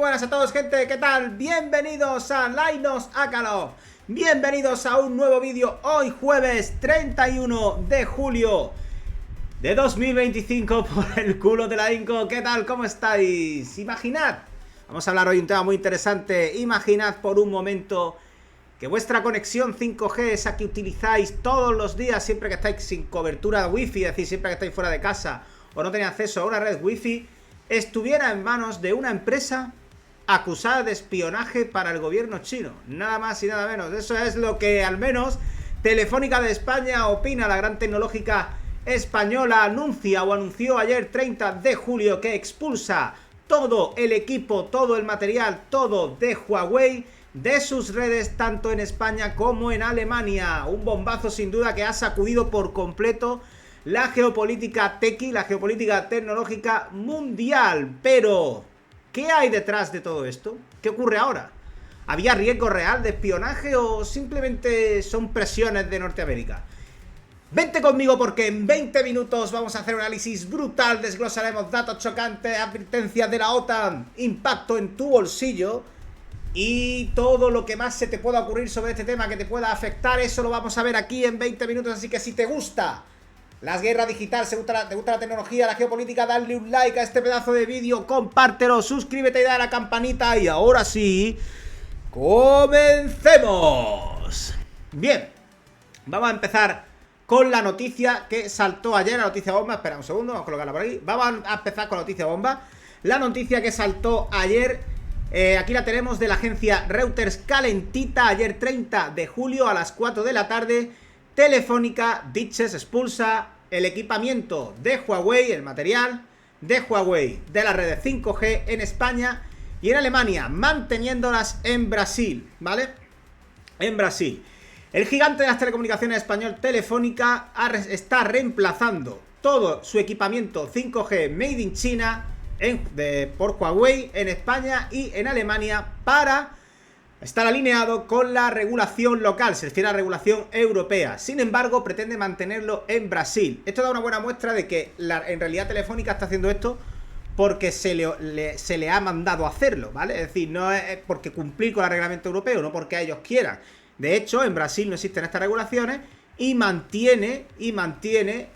Buenas a todos, gente, ¿qué tal? Bienvenidos a Linus Akalov. Bienvenidos a un nuevo vídeo hoy jueves 31 de julio de 2025 por el culo de la Inco. ¿Qué tal? ¿Cómo estáis? Imaginad, vamos a hablar hoy de un tema muy interesante. Imaginad por un momento que vuestra conexión 5G, esa que utilizáis todos los días siempre que estáis sin cobertura de wifi, es decir, siempre que estáis fuera de casa o no tenéis acceso a una red wifi, estuviera en manos de una empresa acusada de espionaje para el gobierno chino. Nada más y nada menos. Eso es lo que al menos Telefónica de España opina. La gran tecnológica española anuncia o anunció ayer 30 de julio que expulsa todo el equipo, todo el material, todo de Huawei de sus redes, tanto en España como en Alemania. Un bombazo sin duda que ha sacudido por completo la geopolítica tequi, la geopolítica tecnológica mundial. Pero ¿qué hay detrás de todo esto? ¿Qué ocurre ahora? ¿Había riesgo real de espionaje o simplemente son presiones de Norteamérica? Vente conmigo porque en 20 minutos vamos a hacer un análisis brutal, desglosaremos datos chocantes, advertencias de la OTAN, impacto en tu bolsillo y todo lo que más se te pueda ocurrir sobre este tema que te pueda afectar. Eso lo vamos a ver aquí en 20 minutos, así que si te gusta las guerras digitales, te gusta la tecnología, la geopolítica, dale un like a este pedazo de vídeo, compártelo, suscríbete y dale a la campanita. Y ahora sí, comencemos. Bien, vamos a empezar con la noticia que saltó ayer, la noticia bomba. Espera un segundo, vamos a colocarla por ahí. Vamos a empezar con la noticia bomba. La noticia que saltó ayer, aquí la tenemos de la agencia Reuters, calentita, ayer 30 de julio a las 4 de la tarde. Telefónica, dices, expulsa el equipamiento de Huawei, el material de Huawei de las redes 5G en España y en Alemania, manteniéndolas en Brasil, ¿vale? En Brasil. El gigante de las telecomunicaciones español Telefónica está reemplazando todo su equipamiento 5G made in China por Huawei en España y en Alemania para estar alineado con la regulación local, se refiere a la regulación europea. Sin embargo, pretende mantenerlo en Brasil. Esto da una buena muestra de que en realidad Telefónica está haciendo esto porque se le ha mandado a hacerlo, ¿vale? Es decir, no es porque cumplir con el reglamento europeo, no porque ellos quieran. De hecho, en Brasil no existen estas regulaciones y mantiene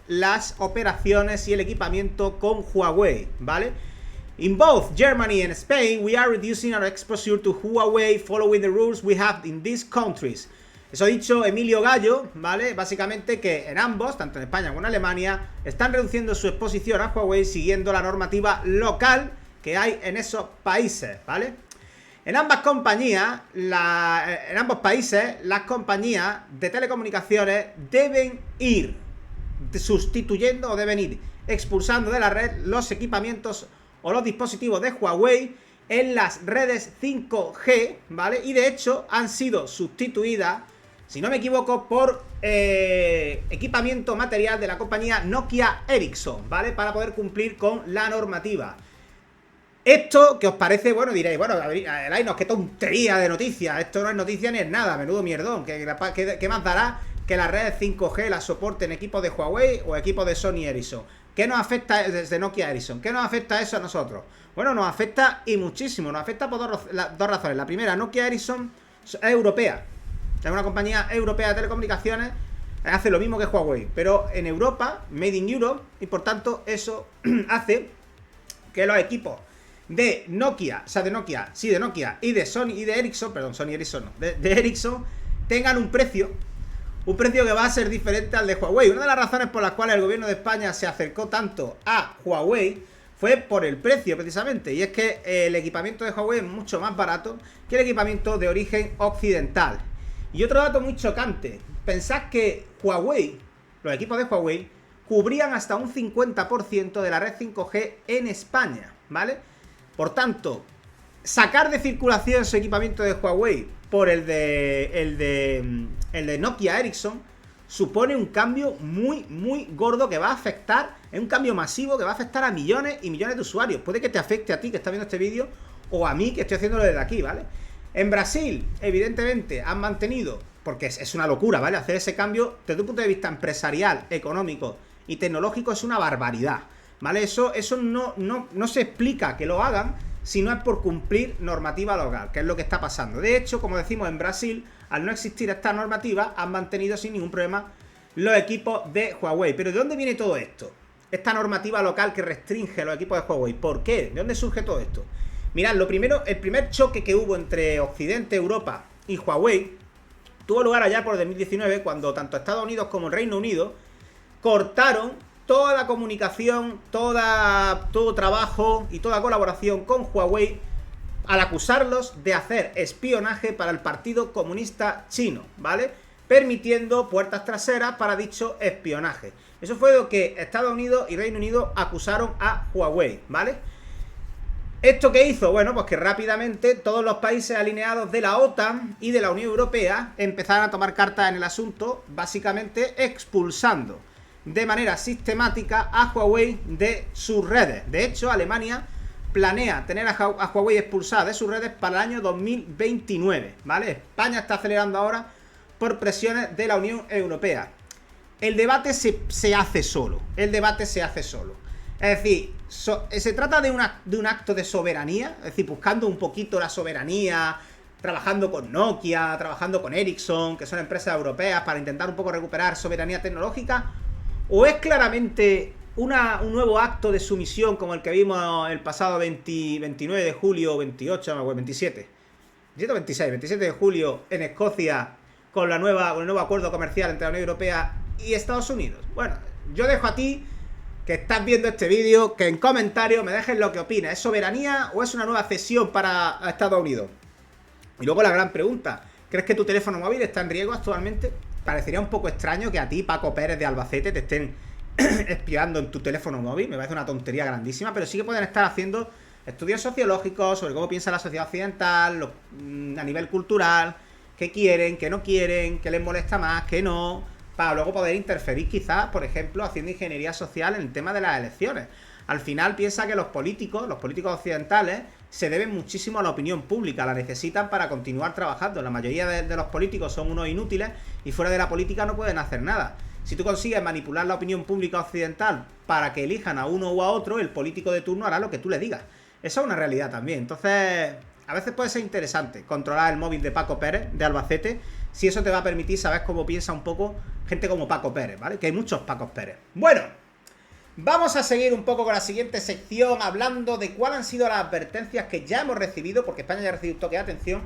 las operaciones y el equipamiento con Huawei, ¿vale? In both Germany and Spain, we are reducing our exposure to Huawei following the rules we have in these countries. Eso ha dicho Emilio Gallo, ¿vale? Básicamente que en ambos, tanto en España como en Alemania, están reduciendo su exposición a Huawei siguiendo la normativa local que hay en esos países, ¿vale? En ambas compañías, en ambos países, las compañías de telecomunicaciones deben ir sustituyendo o deben ir expulsando de la red los equipamientos o los dispositivos de Huawei en las redes 5G, ¿vale? Y de hecho han sido sustituidas, si no me equivoco, por equipamiento material de la compañía Nokia Ericsson, ¿vale? Para poder cumplir con la normativa. Esto, ¿qué os parece? Bueno, diréis, bueno, Linus, qué tontería de noticia. Esto no es noticia ni es nada, menudo mierdón. ¿Qué más dará que las redes 5G las soporten equipos de Huawei o equipos de Sony Ericsson? ¿Qué nos afecta desde Nokia Ericsson? ¿Qué nos afecta eso a nosotros? Bueno, nos afecta y muchísimo. Nos afecta por dos razones. La primera, Nokia Ericsson es europea. Es una compañía europea de telecomunicaciones. Hace lo mismo que Huawei, pero en Europa, made in Europe. Y por tanto, eso hace que los equipos de Nokia, o sea, de Nokia y de Sony y de Ericsson, perdón, Sony Ericsson no, de Ericsson, tengan un precio que va a ser diferente al de Huawei. Una de las razones por las cuales el gobierno de España se acercó tanto a Huawei fue por el precio, precisamente. Y es que el equipamiento de Huawei es mucho más barato que el equipamiento de origen occidental. Y otro dato muy chocante. Pensad que Huawei, los equipos de Huawei, cubrían hasta un 50% de la red 5G en España, ¿vale? Por tanto, sacar de circulación su equipamiento de Huawei por el de Nokia Ericsson supone un cambio muy gordo que va a afectar, es un cambio masivo que va a afectar a millones y millones de usuarios. Puede que te afecte a ti que estás viendo este vídeo o a mí que estoy haciéndolo desde aquí, ¿vale? En Brasil, evidentemente, han mantenido, porque es una locura, ¿vale? Hacer ese cambio desde un punto de vista empresarial, económico y tecnológico es una barbaridad, ¿vale? Eso no se explica que lo hagan si no es por cumplir normativa local, que es lo que está pasando. De hecho, como decimos en Brasil, al no existir esta normativa, han mantenido sin ningún problema los equipos de Huawei. Pero ¿de dónde viene todo esto? Esta normativa local que restringe los equipos de Huawei. ¿Por qué? ¿De dónde surge todo esto? Mirad, lo primero, el primer choque que hubo entre Occidente, Europa y Huawei tuvo lugar allá por 2019, cuando tanto Estados Unidos como el Reino Unido cortaron toda la comunicación, todo trabajo y toda colaboración con Huawei al acusarlos de hacer espionaje para el Partido Comunista Chino, ¿vale? Permitiendo puertas traseras para dicho espionaje. Eso fue lo que Estados Unidos y Reino Unido acusaron a Huawei, ¿vale? ¿Esto qué hizo? Bueno, pues que rápidamente todos los países alineados de la OTAN y de la Unión Europea empezaron a tomar cartas en el asunto, básicamente expulsando de manera sistemática a Huawei de sus redes. De hecho, Alemania planea tener a Huawei expulsada de sus redes para el año 2029, ¿vale? España está acelerando ahora por presiones de la Unión Europea. El debate se hace solo. El debate se hace solo. Es decir, se trata de un acto de soberanía, es decir, buscando un poquito la soberanía, trabajando con Nokia, trabajando con Ericsson, que son empresas europeas, para intentar un poco recuperar soberanía tecnológica, o es claramente un nuevo acto de sumisión como el que vimos el pasado 29 de julio, 28, 27, 27 de julio en Escocia, con el nuevo acuerdo comercial entre la Unión Europea y Estados Unidos. Bueno, yo dejo a ti, que estás viendo este vídeo, que en comentarios me dejes lo que opinas. ¿Es soberanía o es una nueva cesión para Estados Unidos? Y luego la gran pregunta, ¿crees que tu teléfono móvil está en riesgo actualmente? Parecería un poco extraño que a ti, Paco Pérez de Albacete, te estén espiando en tu teléfono móvil. Me parece una tontería grandísima, pero sí que pueden estar haciendo estudios sociológicos sobre cómo piensa la sociedad occidental, a nivel cultural, qué quieren, qué no quieren, qué les molesta más, qué no, para luego poder interferir quizás, por ejemplo, haciendo ingeniería social en el tema de las elecciones. Al final piensa que los políticos occidentales, se deben muchísimo a la opinión pública, la necesitan para continuar trabajando. La mayoría de los políticos son unos inútiles y fuera de la política no pueden hacer nada. Si tú consigues manipular la opinión pública occidental para que elijan a uno u a otro, el político de turno hará lo que tú le digas. Eso es una realidad también. Entonces, a veces puede ser interesante controlar el móvil de Paco Pérez de Albacete, si eso te va a permitir saber cómo piensa un poco gente como Paco Pérez, ¿vale? Que hay muchos Pacos Pérez. Bueno, vamos a seguir un poco con la siguiente sección, hablando de cuáles han sido las advertencias que ya hemos recibido, porque España ya ha recibido un toque de atención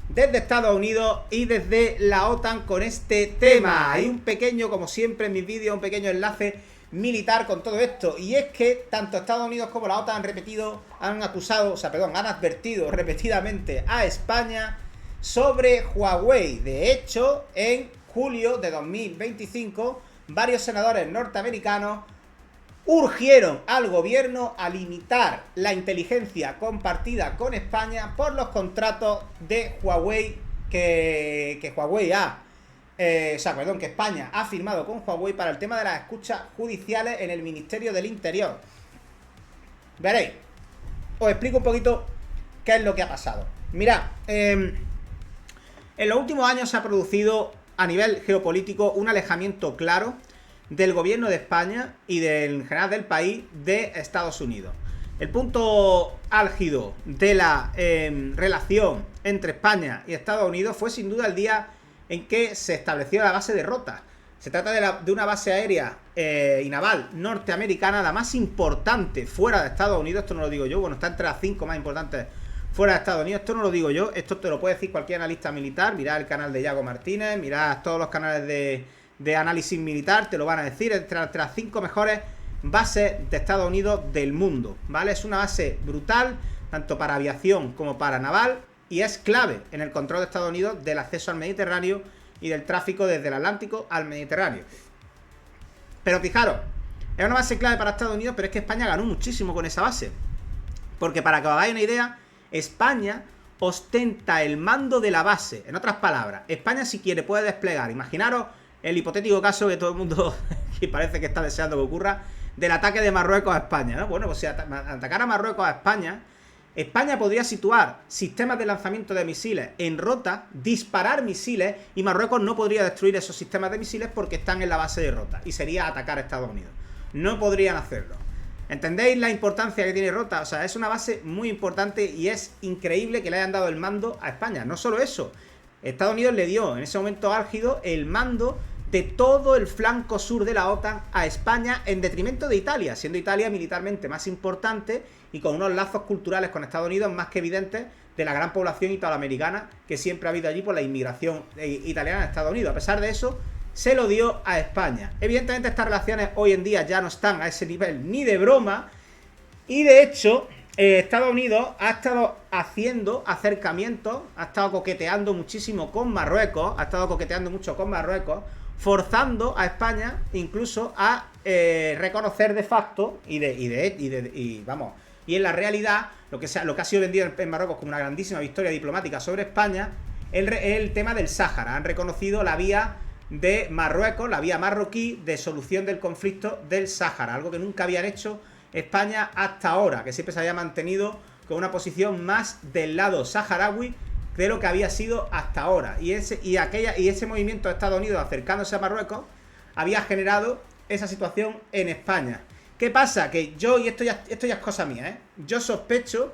desde Estados Unidos y desde la OTAN con este tema. Hay un pequeño, como siempre en mis vídeos, un pequeño enlace militar con todo esto, y es que tanto Estados Unidos como la OTAN han advertido repetidamente a España sobre Huawei. De hecho, en julio de 2025, varios senadores norteamericanos urgieron al gobierno a limitar la inteligencia compartida con España por los contratos de Huawei que España ha firmado con Huawei para el tema de las escuchas judiciales en el Ministerio del Interior. Veréis, os explico un poquito qué es lo que ha pasado. Mirad, en los últimos años se ha producido a nivel geopolítico un alejamiento claro del gobierno de España y en general del país de Estados Unidos. El punto álgido de la relación entre España y Estados Unidos fue sin duda el día en que se estableció la base de Rota. Se trata de una base aérea y naval norteamericana, la más importante fuera de Estados Unidos. Esto no lo digo yo, bueno, está entre las 5 más importantes fuera de Estados Unidos. Esto no lo digo yo, esto te lo puede decir cualquier analista militar. Mirad el canal de Yago Martínez, mirad todos los canales de análisis militar, te lo van a decir, entre las 5 mejores bases de Estados Unidos del mundo, ¿vale? Es una base brutal, tanto para aviación como para naval, y es clave en el control de Estados Unidos del acceso al Mediterráneo y del tráfico desde el Atlántico al Mediterráneo. Pero fijaros, es una base clave para Estados Unidos, pero es que España ganó muchísimo con esa base. Porque para que os hagáis una idea, España ostenta el mando de la base. En otras palabras, España si quiere puede desplegar, imaginaros el hipotético caso que todo el mundo que parece que está deseando que ocurra, del ataque de Marruecos a España, ¿no? Bueno, pues si atacara a Marruecos a España, España podría situar sistemas de lanzamiento de misiles en Rota, disparar misiles, y Marruecos no podría destruir esos sistemas de misiles porque están en la base de Rota, y sería atacar a Estados Unidos. No podrían hacerlo. ¿Entendéis la importancia que tiene Rota? O sea, es una base muy importante y es increíble que le hayan dado el mando a España. No solo eso, Estados Unidos le dio en ese momento álgido el mando de todo el flanco sur de la OTAN a España en detrimento de Italia, siendo Italia militarmente más importante y con unos lazos culturales con Estados Unidos más que evidentes de la gran población italoamericana que siempre ha habido allí por la inmigración italiana en Estados Unidos. A pesar de eso, se lo dio a España. Evidentemente estas relaciones hoy en día ya no están a ese nivel ni de broma y de hecho Estados Unidos ha estado haciendo acercamientos, ha estado coqueteando muchísimo con Marruecos, forzando a España incluso a reconocer de facto y en la realidad lo que ha sido vendido en Marruecos como una grandísima victoria diplomática sobre España, el tema del Sáhara. Han reconocido la vía de Marruecos, la vía marroquí de solución del conflicto del Sáhara, algo que nunca habían hecho España hasta ahora, que siempre se había mantenido con una posición más del lado saharaui de lo que había sido hasta ahora. Y ese movimiento de Estados Unidos acercándose a Marruecos había generado esa situación en España. ¿Qué pasa? Que yo, y esto ya es cosa mía, yo sospecho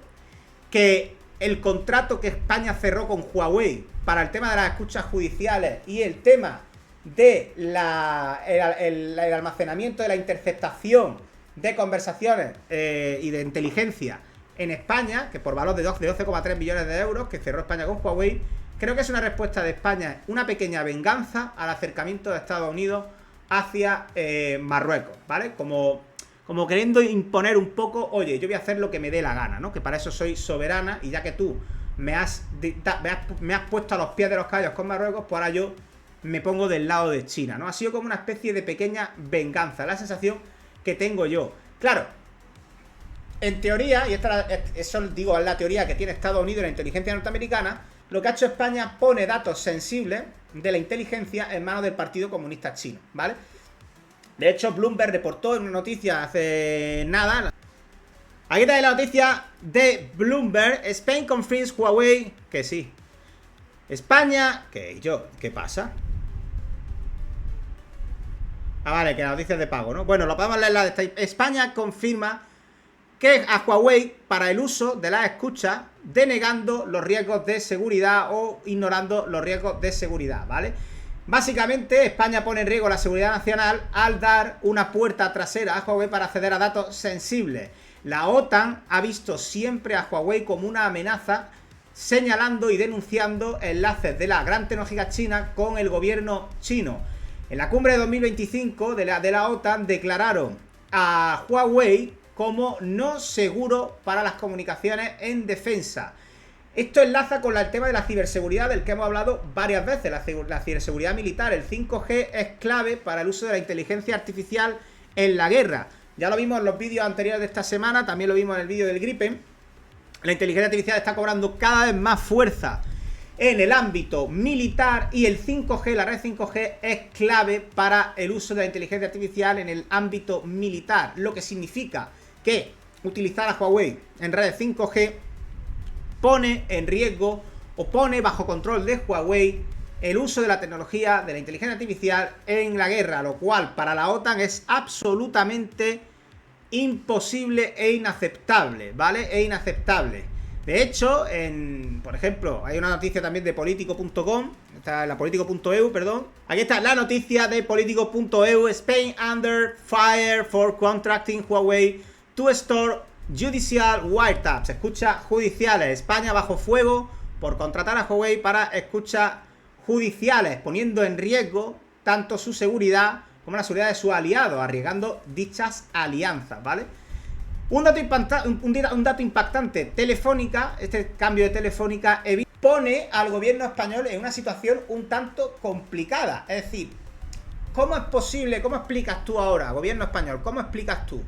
que el contrato que España cerró con Huawei para el tema de las escuchas judiciales y el tema de el almacenamiento de la interceptación de conversaciones y de inteligencia en España, que por valor de 12,3 millones de euros que cerró España con Huawei, creo que es una respuesta de España, una pequeña venganza al acercamiento de Estados Unidos hacia Marruecos, ¿vale? Como queriendo imponer un poco, oye, yo voy a hacer lo que me dé la gana, ¿no? Que para eso soy soberana y ya que tú me has puesto a los pies de los caballos con Marruecos, pues ahora yo me pongo del lado de China, ¿no? Ha sido como una especie de pequeña venganza, la sensación que tengo yo. Claro, en teoría, y eso digo, es la teoría que tiene Estados Unidos y la inteligencia norteamericana, lo que ha hecho España pone datos sensibles de la inteligencia en manos del Partido Comunista Chino, ¿vale? De hecho, Bloomberg reportó en una noticia hace nada. Aquí está la noticia de Bloomberg. Spain confirms Huawei. Que sí. España. ¿Qué pasa? Ah, vale, que la noticia es de pago, ¿no? Bueno, lo podemos leer la de esta. España confirma que a Huawei para el uso de las escuchas, denegando los riesgos de seguridad o ignorando los riesgos de seguridad, ¿vale? Básicamente, España pone en riesgo la seguridad nacional al dar una puerta trasera a Huawei para acceder a datos sensibles. La OTAN ha visto siempre a Huawei como una amenaza, señalando y denunciando enlaces de la gran tecnológica china con el gobierno chino. En la cumbre de 2025 de la OTAN declararon a Huawei como no seguro para las comunicaciones en defensa. Esto enlaza con el tema de la ciberseguridad del que hemos hablado varias veces, la ciberseguridad militar. El 5G es clave para el uso de la inteligencia artificial en la guerra. Ya lo vimos en los vídeos anteriores de esta semana, también lo vimos en el vídeo del Gripen. La inteligencia artificial está cobrando cada vez más fuerza en el ámbito militar y el 5G, la red 5G, es clave para el uso de la inteligencia artificial en el ámbito militar, lo que significa que utilizar a Huawei en redes 5G pone en riesgo o pone bajo control de Huawei el uso de la tecnología de la inteligencia artificial en la guerra, lo cual para la OTAN es absolutamente imposible e inaceptable, ¿vale? E inaceptable. De hecho, por ejemplo, hay una noticia también de politico.com, está en la politico.eu, perdón. Aquí está la noticia de politico.eu, Spain under fire for contracting Huawei to store judicial wiretaps, escuchas judiciales. España bajo fuego por contratar a Huawei para escuchas judiciales, poniendo en riesgo tanto su seguridad como la seguridad de sus aliados, arriesgando dichas alianzas, ¿vale? Un dato impactante, Telefónica, este cambio de Telefónica pone al gobierno español en una situación un tanto complicada. Es decir, ¿cómo es posible, cómo explicas tú ahora, gobierno español, cómo explicas tú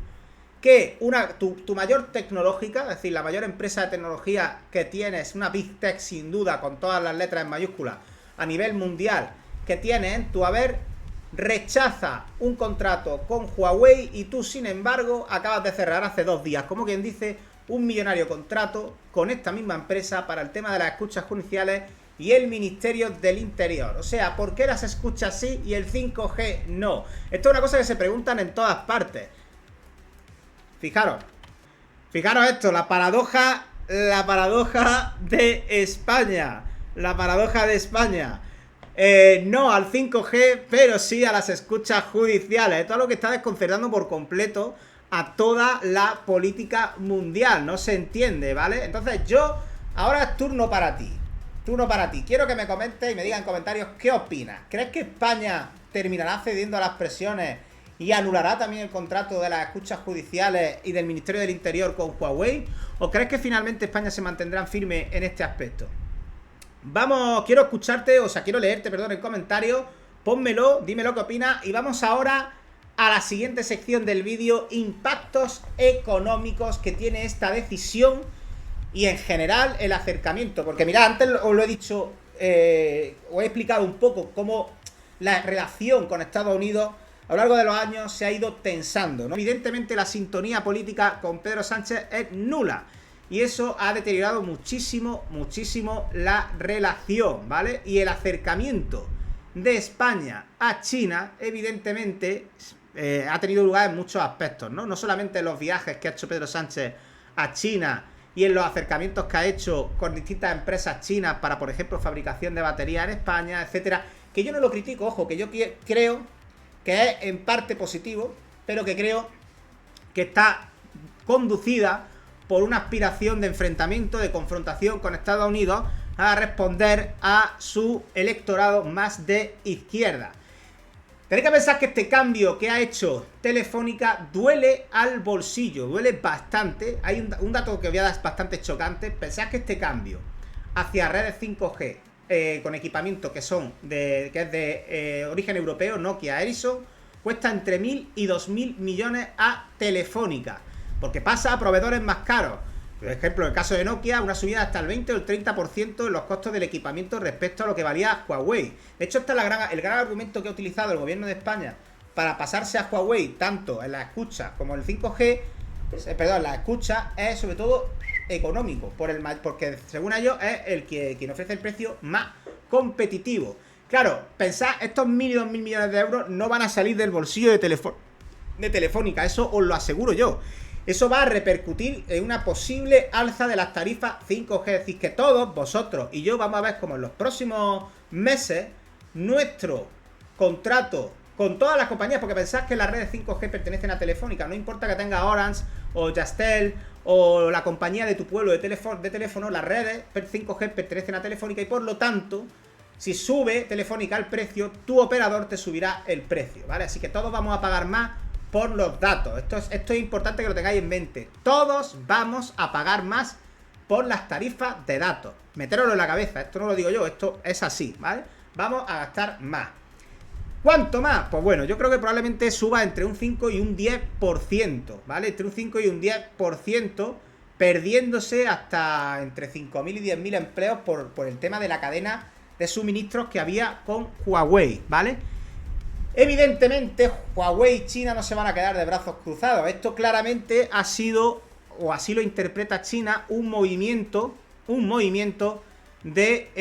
que tu mayor tecnológica, es decir, la mayor empresa de tecnología que tienes, una Big Tech sin duda, con todas las letras en mayúsculas, a nivel mundial, que tienes en tu haber, rechaza un contrato con Huawei y tú, sin embargo, acabas de cerrar hace 2 días, como quien dice, un millonario contrato con esta misma empresa para el tema de las escuchas judiciales y el Ministerio del Interior? O sea, ¿por qué las escuchas sí y el 5G no? Esto es una cosa que se preguntan en todas partes. Fijaros esto, la paradoja de España. La paradoja de España. No al 5G, pero sí a las escuchas judiciales. Esto es lo que está desconcertando por completo a toda la política mundial. No se entiende, ¿vale? Entonces ahora es turno para ti. Quiero que me comentes y me digas en comentarios qué opinas. ¿Crees que España terminará cediendo a las presiones y anulará también el contrato de las escuchas judiciales y del Ministerio del Interior con Huawei? ¿O crees que finalmente España se mantendrá firme en este aspecto? Quiero leerte, en comentarios. Pónmelo, dime lo que opinas. Y vamos ahora a la siguiente sección del vídeo: impactos económicos que tiene esta decisión y en general el acercamiento. Porque mirad, antes os lo he dicho, os he explicado un poco cómo la relación con Estados Unidos a lo largo de los años se ha ido tensando, ¿no? Evidentemente la sintonía política con Pedro Sánchez es nula. Y eso ha deteriorado muchísimo la relación, ¿vale? Y el acercamiento de España a China, evidentemente, ha tenido lugar en muchos aspectos, ¿no? No solamente en los viajes que ha hecho Pedro Sánchez a China y en los acercamientos que ha hecho con distintas empresas chinas para, por ejemplo, fabricación de baterías en España, etcétera. Que yo no lo critico, ojo, que yo creo que es en parte positivo, pero que creo que está conducida por una aspiración de enfrentamiento, de confrontación con Estados Unidos a responder a su electorado más de izquierda. Tenéis que pensar que este cambio que ha hecho Telefónica duele al bolsillo, duele bastante. Hay un dato que voy a dar bastante chocante. Pensad que este cambio hacia redes 5G con equipamiento que es de origen europeo, Nokia, Ericsson, cuesta entre 1.000 y 2.000 millones a Telefónica, porque pasa a proveedores más caros. Por ejemplo, en el caso de Nokia, una subida hasta el 20 o el 30% en los costos del equipamiento respecto a lo que valía Huawei. De hecho, este es el gran argumento que ha utilizado el gobierno de España para pasarse a Huawei, tanto en la escucha como en el 5G. La escucha es sobre todo económico, porque según ellos es quien ofrece el precio más competitivo. Claro, pensad, estos 1.000 y 2.000 millones de euros no van a salir del bolsillo de Telefónica, eso os lo aseguro yo. Eso va a repercutir en una posible alza de las tarifas 5G. Es decir, que todos vosotros y yo vamos a ver como en los próximos meses nuestro contrato con todas las compañías, porque pensad que las redes 5G pertenecen a Telefónica, no importa que tenga Orange o Yastel o la compañía de tu pueblo de teléfono, las redes 5G pertenecen a Telefónica y por lo tanto, si sube Telefónica el precio, tu operador te subirá el precio, ¿vale? Así que todos vamos a pagar más por los datos. Esto es importante que lo tengáis en mente. Todos vamos a pagar más por las tarifas de datos. Metéroslo en la cabeza, esto no lo digo yo, esto es así, ¿vale? Vamos a gastar más. ¿Cuánto más? Pues bueno, yo creo que probablemente suba entre un 5 y un 10%, ¿vale? Entre un 5 y un 10%, perdiéndose hasta entre 5.000 y 10.000 empleos por el tema de la cadena de suministros que había con Huawei, ¿vale? Evidentemente, Huawei y China no se van a quedar de brazos cruzados. Esto claramente ha sido, o así lo interpreta China, un movimiento de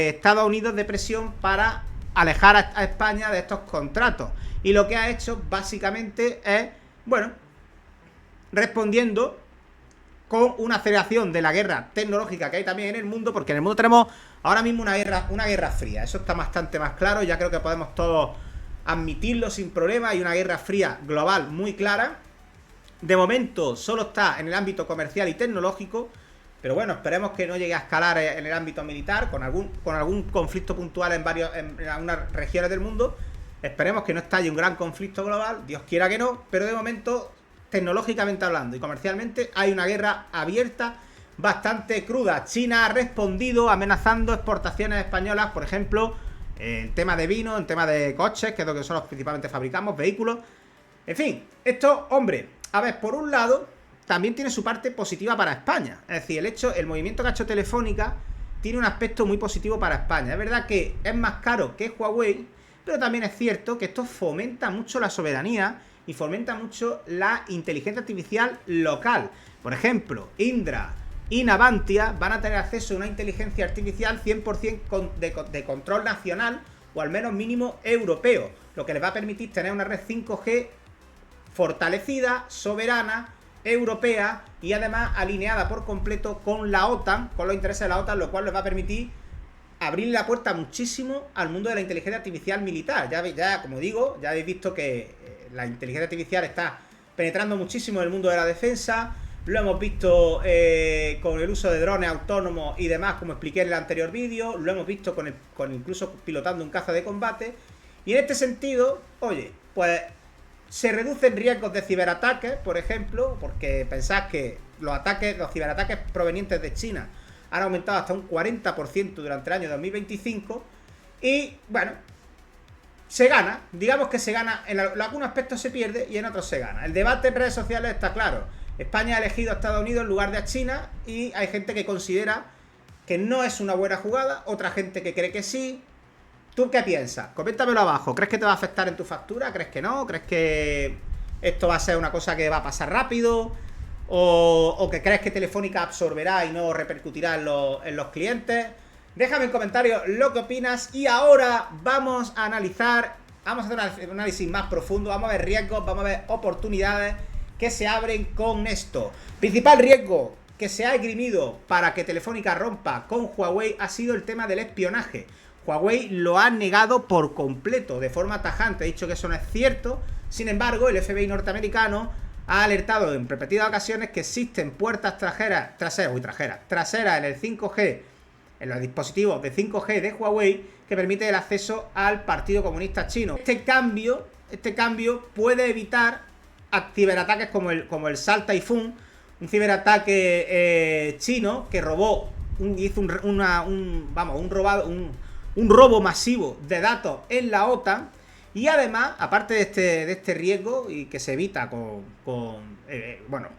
Estados Unidos de presión para alejar a España de estos contratos. Y lo que ha hecho básicamente es, bueno, respondiendo con una aceleración de la guerra tecnológica que hay también en el mundo, porque en el mundo tenemos ahora mismo una guerra fría. Eso está bastante más claro, ya creo que podemos todos admitirlo sin problema. Hay una guerra fría global muy clara. De momento solo está en el ámbito comercial y tecnológico, pero bueno, esperemos que no llegue a escalar en el ámbito militar con algún conflicto puntual en algunas regiones del mundo. Esperemos que no estalle un gran conflicto global, Dios quiera que no, pero de momento, tecnológicamente hablando y comercialmente, hay una guerra abierta bastante cruda. China ha respondido amenazando exportaciones españolas, por ejemplo, en tema de vino, en tema de coches, que es lo que nosotros principalmente fabricamos, vehículos. En fin, esto, hombre, a ver, por un lado, también tiene su parte positiva para España. Es decir, el movimiento que ha hecho Telefónica tiene un aspecto muy positivo para España. Es verdad que es más caro que Huawei, pero también es cierto que esto fomenta mucho la soberanía y fomenta mucho la inteligencia artificial local. Por ejemplo, Indra y Navantia van a tener acceso a una inteligencia artificial 100% de control nacional, o al menos mínimo europeo, lo que les va a permitir tener una red 5G fortalecida, soberana Europea y además alineada por completo con la OTAN, con los intereses de la OTAN, lo cual les va a permitir abrir la puerta muchísimo al mundo de la inteligencia artificial militar. Ya como digo, ya habéis visto que la inteligencia artificial está penetrando muchísimo en el mundo de la defensa. Lo hemos visto con el uso de drones autónomos y demás, como expliqué en el anterior vídeo. Lo hemos visto con incluso pilotando un caza de combate. Y en este sentido, oye, pues se reducen riesgos de ciberataques, por ejemplo, porque pensad que los ciberataques provenientes de China han aumentado hasta un 40% durante el año 2025. Y bueno, se gana, digamos que se gana, en algunos aspectos se pierde y en otros se gana. El debate en redes sociales está claro. España ha elegido a Estados Unidos en lugar de a China y hay gente que considera que no es una buena jugada, otra gente que cree que sí. ¿Tú qué piensas? Coméntamelo abajo. ¿Crees que te va a afectar en tu factura? ¿Crees que no? ¿Crees que esto va a ser una cosa que va a pasar rápido? ¿O que crees que Telefónica absorberá y no repercutirá en los clientes? Déjame en comentarios lo que opinas. Y ahora vamos a analizar, vamos a hacer un análisis más profundo. Vamos a ver riesgos, vamos a ver oportunidades que se abren con esto. Principal riesgo que se ha esgrimido para que Telefónica rompa con Huawei ha sido el tema del espionaje. Huawei lo ha negado por completo, de forma tajante, ha dicho que eso no es cierto. Sin embargo, el FBI norteamericano ha alertado en repetidas ocasiones que existen puertas traseras en el 5G, en los dispositivos de 5G de Huawei, que permite el acceso al Partido Comunista Chino. Este cambio puede evitar ciberataques como el Salt Typhoon, un ciberataque chino que hizo un robo masivo de datos en la OTAN. Y además, aparte de este riesgo, y que se evita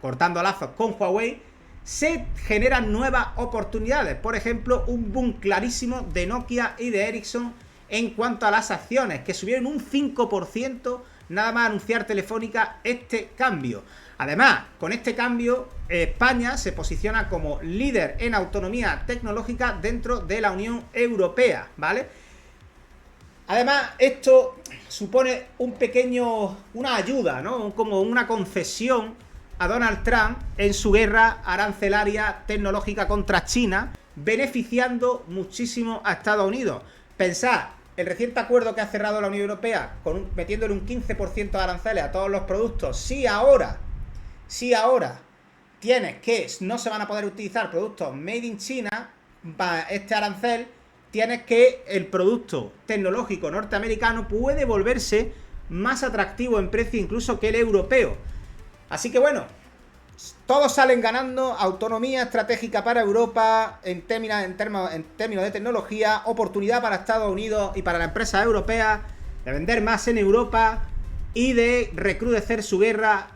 cortando lazos con Huawei, se generan nuevas oportunidades. Por ejemplo, un boom clarísimo de Nokia y de Ericsson en cuanto a las acciones, que subieron un 5% nada más anunciar Telefónica este cambio. Además, con este cambio, España se posiciona como líder en autonomía tecnológica dentro de la Unión Europea, ¿vale? Además, esto supone una ayuda, ¿no? Como una concesión a Donald Trump en su guerra arancelaria tecnológica contra China, beneficiando muchísimo a Estados Unidos. Pensad, el reciente acuerdo que ha cerrado la Unión Europea, metiéndole un 15% de aranceles a todos los productos, si ahora no se van a poder utilizar productos made in China, para este arancel, tienes que el producto tecnológico norteamericano puede volverse más atractivo en precio incluso que el europeo. Así que bueno, todos salen ganando. Autonomía estratégica para Europa en términos de tecnología, oportunidad para Estados Unidos y para la empresa europea de vender más en Europa y de recrudecer su guerra,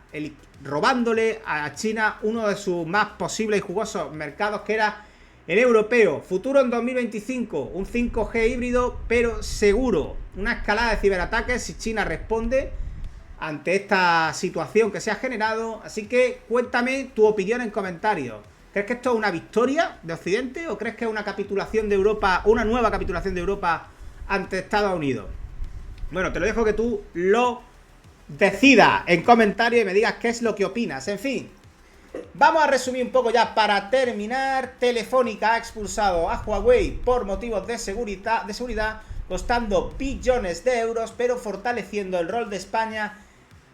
robándole a China uno de sus más posibles y jugosos mercados, que era el europeo. Futuro en 2025, un 5G híbrido pero seguro, una escalada de ciberataques si China responde ante esta situación que se ha generado. Así que cuéntame tu opinión en comentarios. ¿Crees que esto es una victoria de Occidente o crees que es una capitulación de Europa, una nueva capitulación de Europa ante Estados Unidos? Bueno, te lo dejo que tú lo decidas en comentarios y me digas qué es lo que opinas. En fin, vamos a resumir un poco ya para terminar. Telefónica ha expulsado a Huawei por motivos de seguridad, costando billones de euros, pero fortaleciendo el rol de España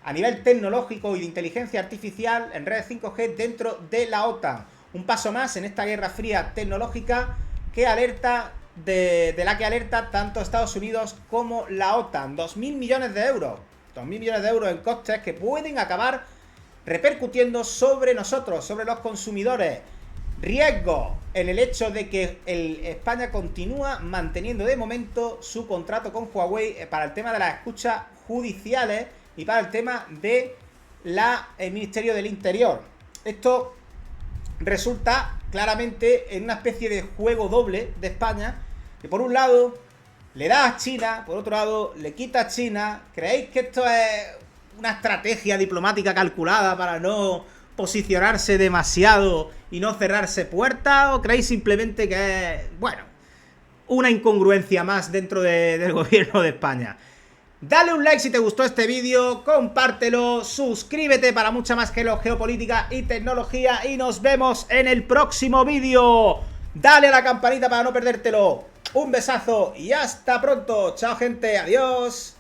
a nivel tecnológico y de inteligencia artificial en redes 5G dentro de la OTAN. Un paso más en esta guerra fría tecnológica de la que alerta tanto Estados Unidos como la OTAN. 2.000 millones de euros. 2.000 millones de euros en costes que pueden acabar repercutiendo sobre nosotros, sobre los consumidores. Riesgo en el hecho de que España continúa manteniendo de momento su contrato con Huawei para el tema de las escuchas judiciales y para el tema de el Ministerio del Interior. Esto resulta claramente en una especie de juego doble de España, que por un lado le da a China, por otro lado le quita a China. ¿Creéis que esto es una estrategia diplomática calculada para no posicionarse demasiado y no cerrarse puertas? ¿O creéis simplemente que es, bueno, una incongruencia más dentro del gobierno de España? Dale un like si te gustó este vídeo, compártelo, suscríbete para mucha más geopolítica y tecnología y nos vemos en el próximo vídeo. Dale a la campanita para no perdértelo. Un besazo y hasta pronto. Chao, gente. Adiós.